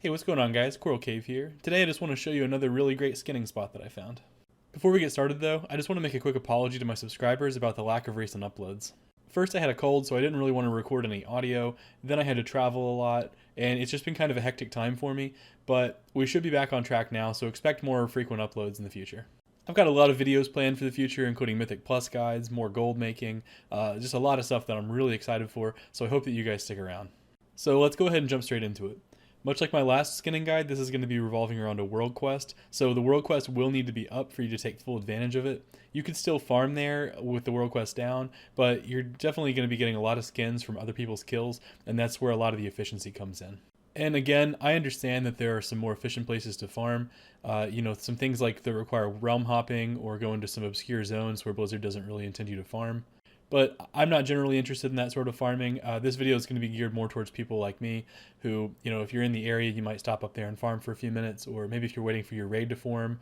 Hey, what's going on guys? CoralCave here. Today I just want to show you another really great skinning spot that I found. Before we get started though, I just want to make a quick apology to my subscribers about the lack of recent uploads. First I had a cold, so I didn't really want to record any audio, then I had to travel a lot, and it's just been kind of a hectic time for me, but we should be back on track now, so expect more frequent uploads in the future. I've got a lot of videos planned for the future, including Mythic Plus guides, more gold making, just a lot of stuff that I'm really excited for, so I hope that you guys stick around. So let's go ahead and jump straight into it. Much like my last skinning guide, this is going to be revolving around a world quest, so the world quest will need to be up for you to take full advantage of it. You could still farm there with the world quest down, but you're definitely going to be getting a lot of skins from other people's kills, and that's where a lot of the efficiency comes in. And again, I understand that there are some more efficient places to farm, some things like that require realm hopping or go into some obscure zones where Blizzard doesn't really intend you to farm. But I'm not generally interested in that sort of farming. This video is going to be geared more towards people like me who, if you're in the area, you might stop up there and farm for a few minutes, or maybe if you're waiting for your raid to form,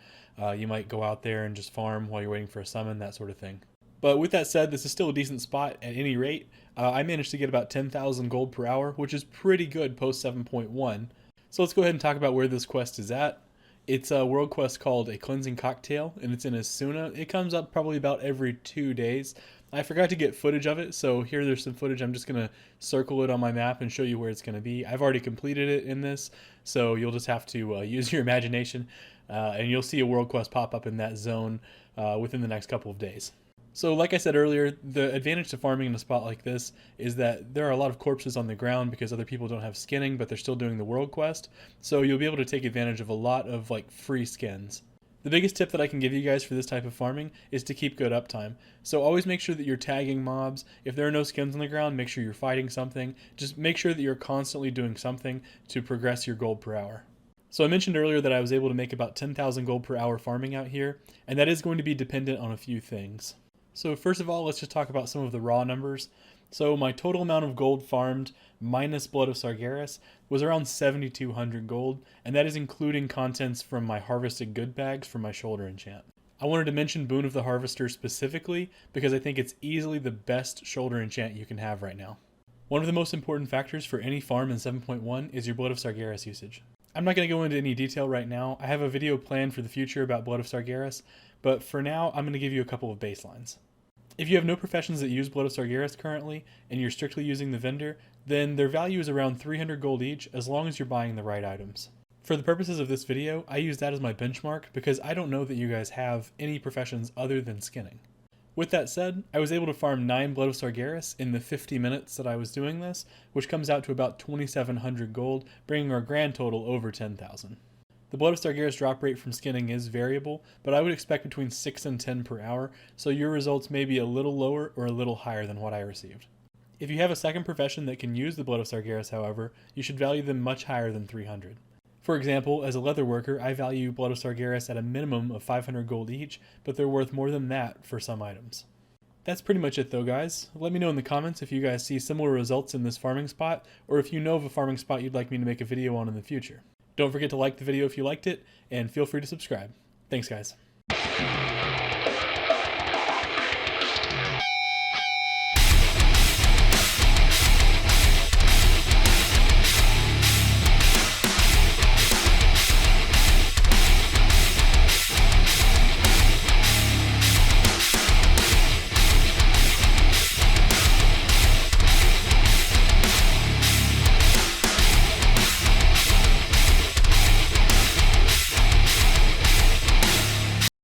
you might go out there and just farm while you're waiting for a summon, that sort of thing. But with that said, this is still a decent spot at any rate. I managed to get about 10,000 gold per hour, which is pretty good post 7.1. So let's go ahead and talk about where this quest is at. It's a world quest called A Cleansing Cocktail, and it's in Asuna. It comes up probably about every 2 days. I forgot to get footage of it, so there's some footage. I'm just going to circle it on my map and show you where it's going to be. I've already completed it in this, so you'll just have to use your imagination, and you'll see a world quest pop up in that zone within the next couple of days. So like I said earlier, the advantage to farming in a spot like this is that there are a lot of corpses on the ground because other people don't have skinning, but they're still doing the world quest. So you'll be able to take advantage of a lot of free skins. The biggest tip that I can give you guys for this type of farming is to keep good uptime. So always make sure that you're tagging mobs. If there are no skins on the ground, make sure you're fighting something. Just make sure that you're constantly doing something to progress your gold per hour. So I mentioned earlier that I was able to make about 10,000 gold per hour farming out here, and that is going to be dependent on a few things. So first of all, let's just talk about some of the raw numbers. So my total amount of gold farmed minus Blood of Sargeras was around 7,200 gold, and that is including contents from my harvested good bags from my shoulder enchant. I wanted to mention Boon of the Harvester specifically because I think it's easily the best shoulder enchant you can have right now. One of the most important factors for any farm in 7.1 is your Blood of Sargeras usage. I'm not going to go into any detail right now. I have a video planned for the future about Blood of Sargeras, but for now I'm going to give you a couple of baselines. If you have no professions that use Blood of Sargeras currently, and you're strictly using the vendor, then their value is around 300 gold each as long as you're buying the right items. For the purposes of this video, I use that as my benchmark because I don't know that you guys have any professions other than skinning. With that said, I was able to farm 9 Blood of Sargeras in the 50 minutes that I was doing this, which comes out to about 2,700 gold, bringing our grand total over 10,000. The Blood of Sargeras drop rate from skinning is variable, but I would expect between 6 and 10 per hour, so your results may be a little lower or a little higher than what I received. If you have a second profession that can use the Blood of Sargeras, however, you should value them much higher than 300. For example, as a leather worker, I value Blood of Sargeras at a minimum of 500 gold each, but they're worth more than that for some items. That's pretty much it though, guys. Let me know in the comments if you guys see similar results in this farming spot, or if you know of a farming spot you'd like me to make a video on in the future. Don't forget to like the video if you liked it, and feel free to subscribe. Thanks, guys.